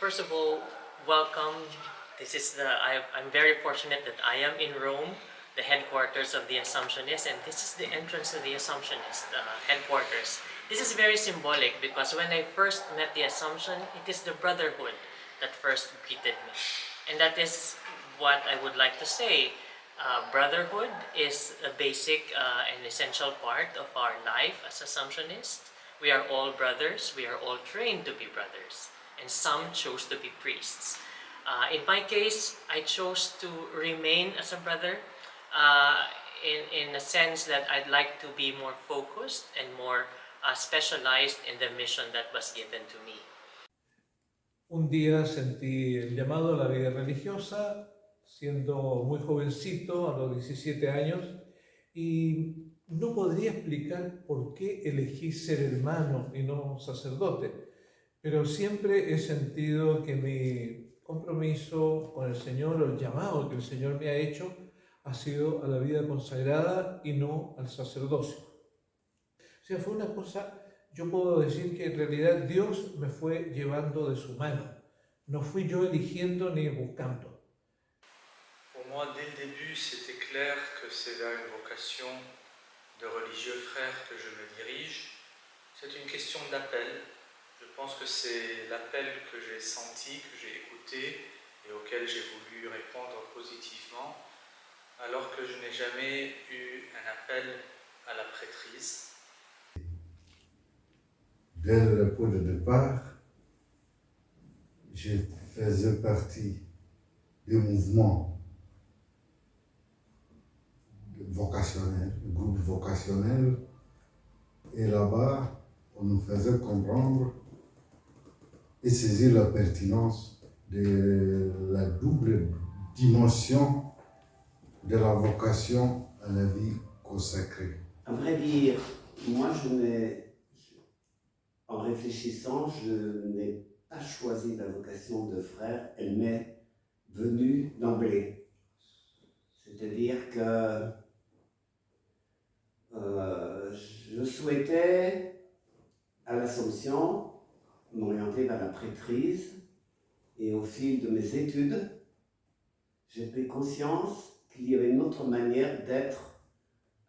First of all, welcome. I'm very fortunate that I am in Rome, the headquarters of the Assumptionists, and this is the entrance of the Assumptionist headquarters. This is very symbolic because when I first met the Assumption, it is the brotherhood that first greeted me. And that is what I would like to say. Brotherhood is a basic and essential part of our life as Assumptionists. We are all brothers, we are all trained to be brothers, and some chose to be priests. In my case, I chose to remain as a brother in a sense that I'd like to be more focused and more specialized in the mission that was given to me. Un día sentí el llamado a la vida religiosa, siendo muy jovencito, a los 17 años, y no podría explicar por qué elegí ser hermano y no sacerdote, pero siempre he sentido que mi compromiso con el Señor, o el llamado que el Señor me ha hecho, ha sido a la vida consagrada y no al sacerdocio. O sea, fue una cosa, yo puedo decir que en realidad Dios me fue llevando de su mano. No fui yo eligiendo ni buscando. Pour moi, dès le début, c'était clair que c'est vers une vocation de religieux frère que je me dirige. C'est une question d'appel. Je pense que c'est l'appel que j'ai senti, que j'ai écouté et auquel j'ai voulu répondre positivement, alors que je n'ai jamais eu un appel à la prêtrise. Dès le point de départ, je faisais partie du mouvement vocationnel, du groupe vocationnel, et là-bas, on nous faisait comprendre et saisir la pertinence de la double dimension de la vocation à la vie consacrée. À vrai dire, moi, en réfléchissant, je n'ai pas choisi la vocation de frère, elle m'est venue d'emblée. C'est-à-dire que je souhaitais, à l'Assomption, m'orienter vers la prêtrise, et au fil de mes études, j'ai pris conscience qu'il y avait une autre manière d'être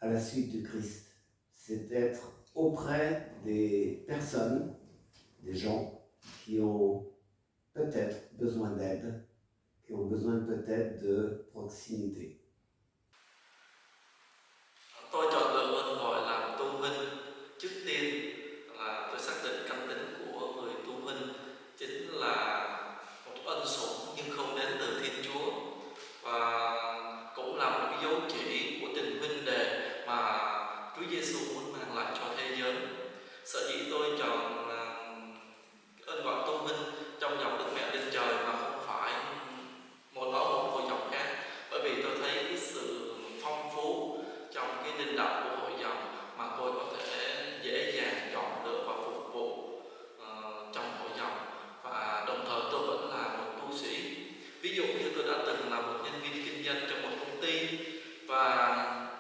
à la suite du Christ. C'est d'être auprès des personnes, des gens qui ont peut-être besoin d'aide, qui ont besoin peut-être de proximité. Tôi chọn lựa ơn gọi làm tu huynh. Trước tiên là tôi xác định căn tính của người tu huynh chính là một ân sủng nhưng không đến từ Thiên Chúa, và cũng là một cái dấu chỉ của tình huynh đệ mà Chúa Giêsu muốn mang lại cho thế giới. Sở dĩ tôi chọn ơn gọi tu huynh trong dòng Đức Mẹ lên trời mà không phải một hội dòng khác, bởi vì tôi thấy cái sự phong phú trong cái linh đạo của hội dòng mà tôi có thể dễ dàng chọn lựa và phục vụ trong hội dòng, và đồng thời tôi vẫn là một tu sĩ. Ví dụ như tôi đã từng là một nhân viên kinh doanh trong một công ty, và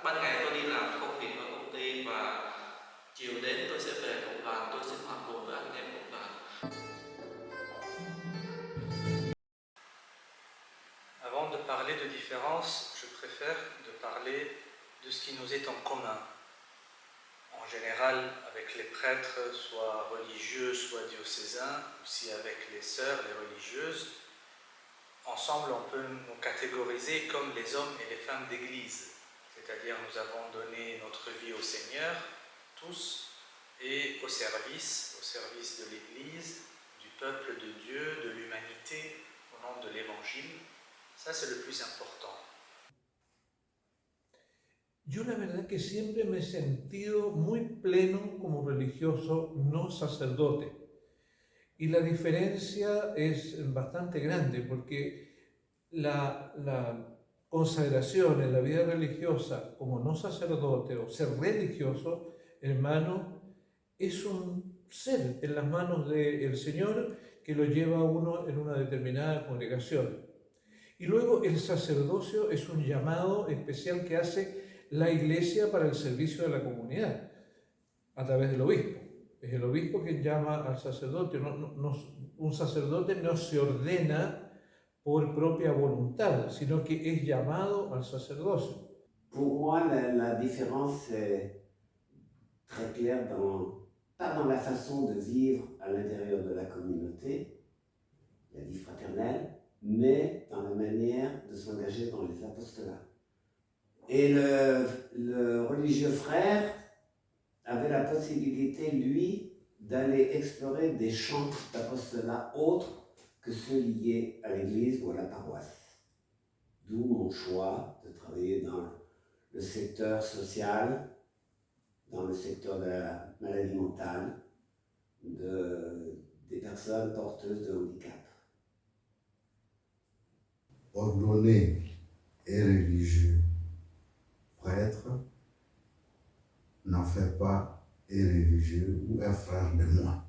ban ngày tôi đi làm công việc ở công ty, và chiều đến tôi sẽ về cộng đoàn, tôi sinh hoạt cùng với anh em cộng đoàn. Avant de parler de différence, je préfère de parler de ce qui nous est en commun. En général, avec les prêtres, soit religieux, soit diocésains, aussi avec les sœurs, les religieuses, ensemble on peut nous catégoriser comme les hommes et les femmes d'église. C'est-à-dire nous avons donné notre vie au Seigneur, tous, et au service de l'Église, du peuple de Dieu, de l'humanité, au nom de l'Évangile. Ça, c'est le plus important. Yo la verdad que siempre me he sentido muy pleno como religioso, no sacerdote. Y la diferencia es bastante grande porque la consagración en la vida religiosa como no sacerdote o ser religioso, hermano, es un ser en las manos del Señor que lo lleva a uno en una determinada congregación. Y luego el sacerdocio es un llamado especial que hace la Iglesia para el servicio de la comunidad a través del obispo. Es el obispo quien llama al sacerdote. Un sacerdote no se ordena por propia voluntad, sino que es llamado al sacerdocio. Pour moi, la différence est très claire, pas dans la façon de vivre à l'intérieur de la communauté, la vie fraternelle, mais dans la manière de s'engager dans les apostolats. Et le religieux frère avait la possibilité, lui, d'aller explorer des champs d'apostolat autres que ceux liés à l'église ou à la paroisse. D'où mon choix de travailler dans le secteur social, dans le secteur de la maladie mentale, des personnes porteuses de handicap. Ordonné et religieux, prêtre, n'en fait pas un religieux ou un frère de moi.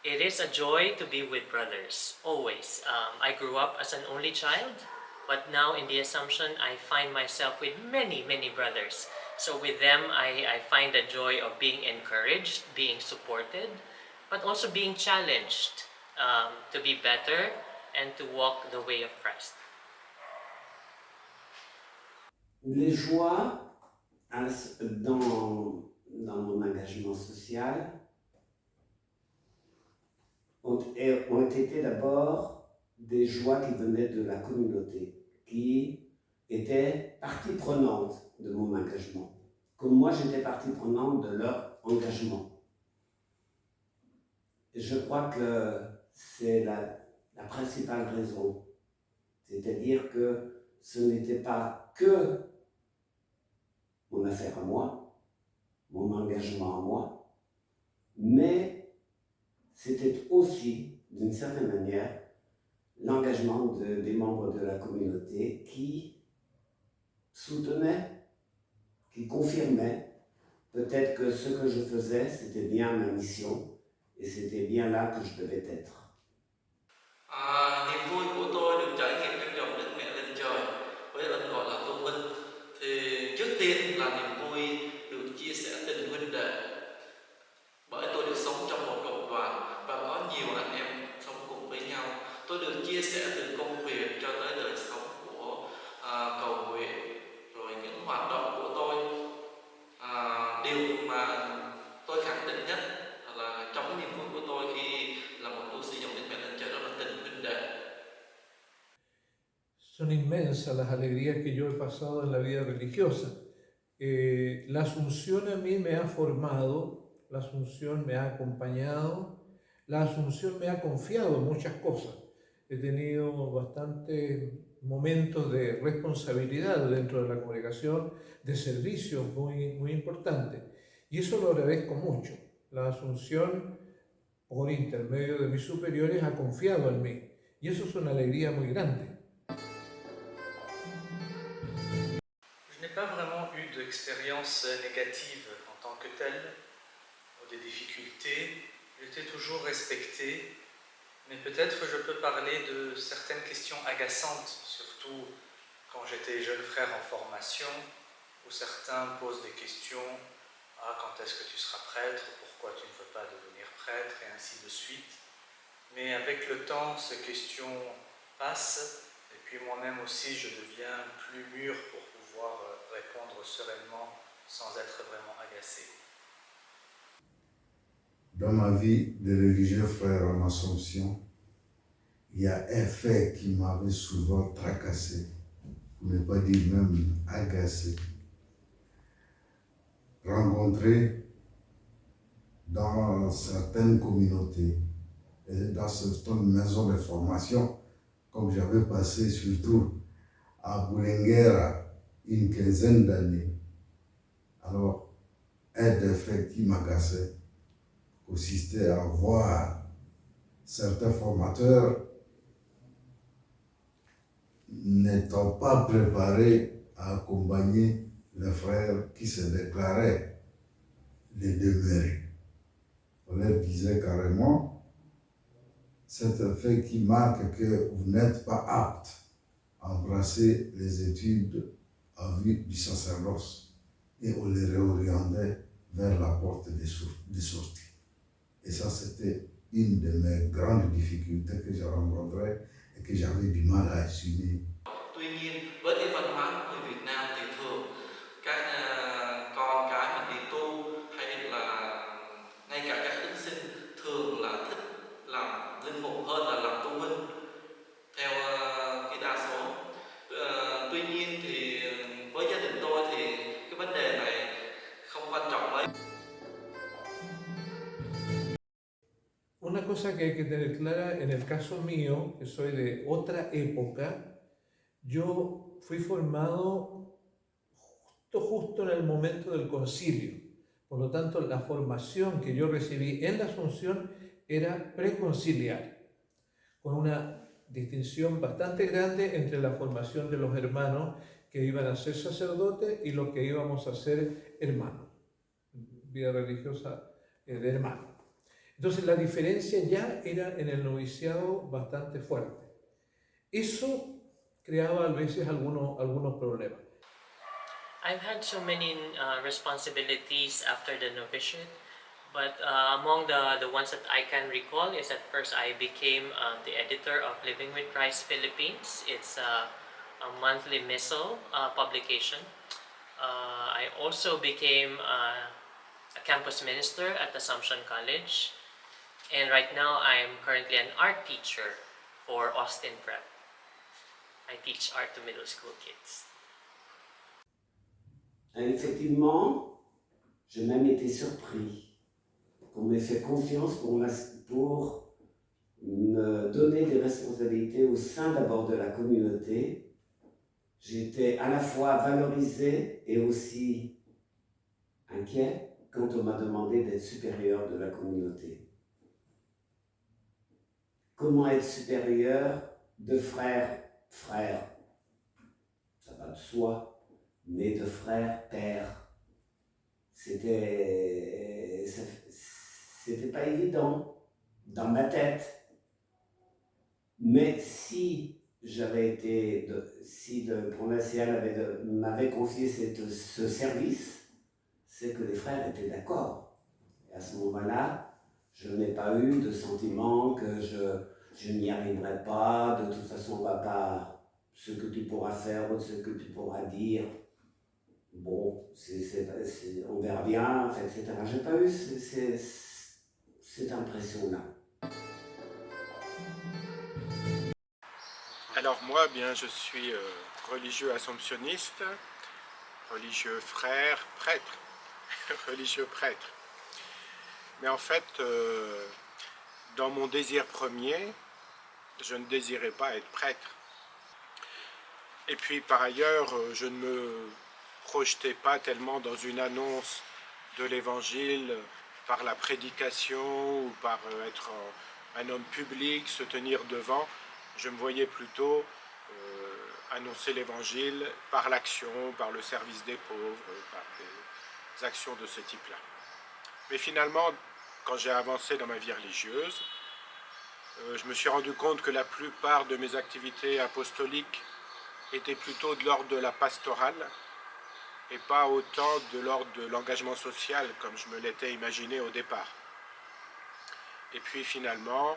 It is a joy to be with brothers, always. I grew up as an only child, but now in the Assumption, I find myself with many, many brothers. So with them, I find the joy of being encouraged, being supported, but also being challenged to be better and to walk the way of Christ. Les joies dans mon engagement social ont été d'abord des joies qui venaient de la communauté, qui étaient partie prenante de mon engagement, comme moi j'étais partie prenante de leur engagement. Et je crois que c'est la principale raison, c'est-à-dire que ce n'était pas que mon affaire à moi, mon engagement à moi, mais c'était aussi, d'une certaine manière, l'engagement des membres de la communauté qui soutenaient, qui confirmaient peut-être que ce que je faisais, c'était bien ma mission et c'était bien là que je devais être. Niềm vui của tôi được trải nghiệm trong dòng Đức Mẹ lên trời với ơn gọi là tôn vinh thì trước tiên là niềm vui được chia sẻ tình huynh đệ, bởi tôi được sống trong một cộng đoàn và có nhiều anh em sống cùng với nhau. Tôi được chia sẻ từ công việc cho tới đời sống của cầu nguyện, rồi những hoạt động của tôi. Điều mà tôi khẳng định nhất là trong cái niềm vui của tôi khi là một tu sĩ dòng Đức Mẹ lên trời đó là tình huynh đệ. Son inmensas las alegrías que yo he pasado en la vida religiosa. La Asunción a mí me ha formado, la Asunción me ha acompañado, la Asunción me ha confiado muchas cosas. He tenido bastantes momentos de responsabilidad dentro de la congregación, de servicio muy, muy importantes. Y eso lo agradezco mucho. La Asunción, por intermedio de mis superiores, ha confiado en mí. Y eso es una alegría muy grande. Je n'ai pas vraiment eu d'expérience négative en tant que telle, ou des difficultés. J'étais toujours respecté, mais peut-être je peux parler de certaines questions agaçantes, surtout quand j'étais jeune frère en formation, où certains posent des questions. Ah, quand est-ce que tu seras prêtre? Pourquoi tu ne veux pas devenir prêtre? Et ainsi de suite. Mais avec le temps, ces questions passent, et puis moi-même aussi, je deviens plus mûr pour pouvoir répondre sereinement sans être vraiment agacé. Dans ma vie de religieux frère en Assomption, il y a un fait qui m'avait souvent tracassé, pour ne pas dire même agacé. Rencontré dans certaines communautés et dans certaines maisons de formation, comme j'avais passé surtout à Boulinguera une quinzaine d'années. Alors, un des faits qui m'agaçait consistait à voir certains formateurs n'étant pas préparés à accompagner les frères qui se déclaraient les demeurés. On leur disait carrément, c'est un fait qui marque que vous n'êtes pas apte embrasser les études en vue du sacerdoce et on les réorientait vers la porte de sortie. Et ça, c'était une de mes grandes difficultés que j'ai rencontrées et que j'avais du mal à assumer. Tuy nhiên với cái văn hóa của người Việt Nam thì thường các con cái mà đi tu hay là ngay cả các ứng sinh thường là thích làm linh mục hơn là làm tu huynh theo cái đa số. Tuy nhiên thì với gia đình tôi thì cái vấn đề này không quan trọng mấy. Una cosa que hay que tener clara, en el caso mío, que soy de otra época, yo fui formado justo en el momento del concilio. Por lo tanto, la formación que yo recibí en la Asunción era preconciliar, con una distinción bastante grande entre la formación de los hermanos que iban a ser sacerdotes y los que íbamos a ser hermanos, vida religiosa de hermanos. Entonces la diferencia ya era en el noviciado bastante fuerte. Eso creaba a veces algunos problemas. I've had so many responsibilities after the novitiate, but among the ones that I can recall is at first I became the editor of Living with Christ Philippines. It's a monthly missal publication. I also became a campus minister at Assumption College, and right now I am currently an art teacher for Austin Prep. I teach art to middle school kids. Effectivement, j'ai même été surpris qu'on m'ait fait confiance pour me donner des responsabilités au sein d'abord de la communauté. J'étais à la fois valorisé et aussi inquiet quand on m'a demandé d'être supérieur de la communauté. Comment être supérieur de frère, ça va de soi, mais de frère, père. C'était pas évident dans ma tête. Mais si le provincial m'avait confié ce service, c'est que les frères étaient d'accord. Et à ce moment-là, je n'ai pas eu de sentiment que je n'y arriverai pas, de toute façon on va pas, ce que tu pourras faire ou ce que tu pourras dire, bon, on verra bien, etc. J'ai pas eu cette impression-là. Alors moi, bien, je suis religieux assomptionniste, religieux frère, prêtre, religieux prêtre. Mais en fait, dans mon désir premier, je ne désirais pas être prêtre. Et puis par ailleurs, je ne me projetais pas tellement dans une annonce de l'évangile par la prédication ou par être un homme public, se tenir devant. Je me voyais plutôt annoncer l'évangile par l'action, par le service des pauvres, par des actions de ce type-là. Mais finalement, quand j'ai avancé dans ma vie religieuse, je me suis rendu compte que la plupart de mes activités apostoliques étaient plutôt de l'ordre de la pastorale et pas autant de l'ordre de l'engagement social comme je me l'étais imaginé au départ. Et puis finalement,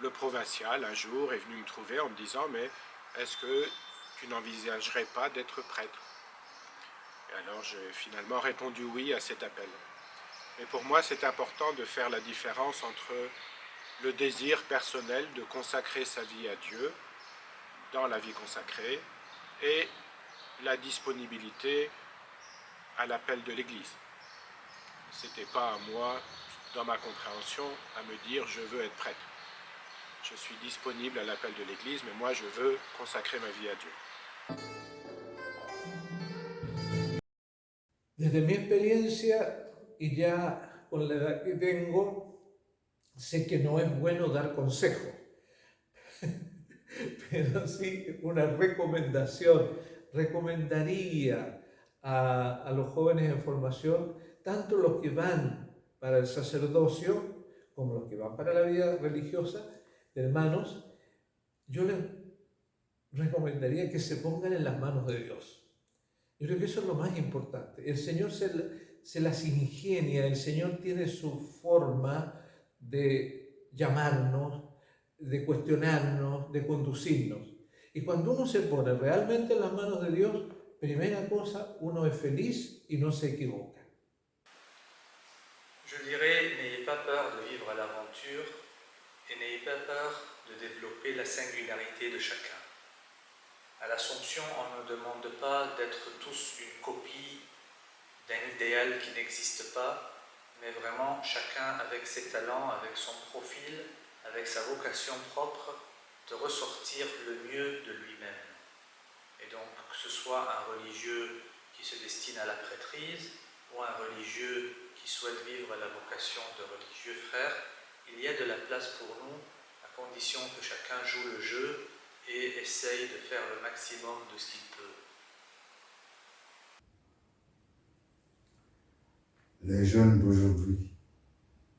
le provincial un jour est venu me trouver en me disant « Mais est-ce que tu n'envisagerais pas d'être prêtre ?» Et alors j'ai finalement répondu oui à cet appel. Mais pour moi c'est important de faire la différence entre le désir personnel de consacrer sa vie à Dieu dans la vie consacrée et la disponibilité à l'appel de l'Église. C'était pas à moi, dans ma compréhension, à me dire je veux être prêtre. Je suis disponible à l'appel de l'Église, mais moi je veux consacrer ma vie à Dieu. Desde mi experiencia y ya con la edad que tengo, sé que no es bueno dar consejos, pero sí una recomendación. Recomendaría a los jóvenes en formación, tanto los que van para el sacerdocio como los que van para la vida religiosa de hermanos, yo les recomendaría que se pongan en las manos de Dios. Yo creo que eso es lo más importante. El Señor se las ingenia, el Señor tiene su forma de llamarnos, de cuestionarnos, de conducirnos. Y cuando uno se pone realmente en las manos de Dios, primera cosa, uno es feliz y no se equivoca. Je dirais, n'ayez pas peur de vivre l'aventure et n'ayez pas peur de développer la singularité de chacun. À l'Assomption, on ne demande pas d'être tous une copie d'un idéal qui n'existe pas, mais vraiment chacun avec ses talents, avec son profil, avec sa vocation propre, de ressortir le mieux de lui-même. Et donc, que ce soit un religieux qui se destine à la prêtrise ou un religieux qui souhaite vivre la vocation de religieux frère, il y a de la place pour nous, à condition que chacun joue le jeu et essaye de faire le maximum de ce qu'il peut. Les jeunes d'aujourd'hui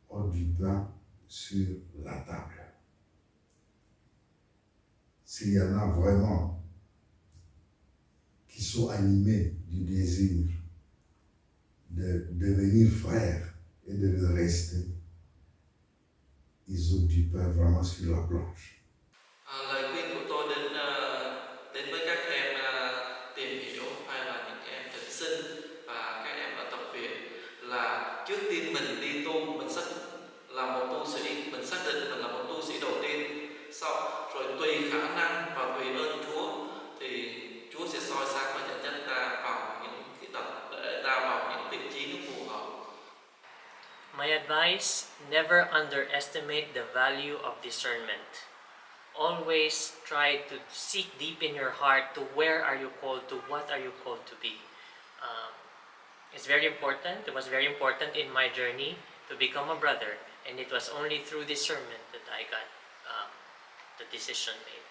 ont du pain sur la table. S'il y en a vraiment qui sont animés du désir de devenir frères et de le rester, ils ont du pain vraiment sur la planche. Lời khuyên của tôi đến với các em tìm hiểu hay là những em thỉnh sinh và các em ở tập viện là trước tiên mình đi tu, mình là một tu sĩ, mình xác định mình là một tu sĩ đầu tiên, sau rồi tùy khả năng và tùy ơn Chúa thì Chúa sẽ soi sáng và dẫn dắt ta vào những cái tập để ta vào những vị trí nó phù hợp. My advice, never underestimate the value of discernment. Always try to seek deep in your heart to where are you called, to what are you called to be. It's very important. It was very important in my journey to become a brother, and it was only through discernment that I got the decision made.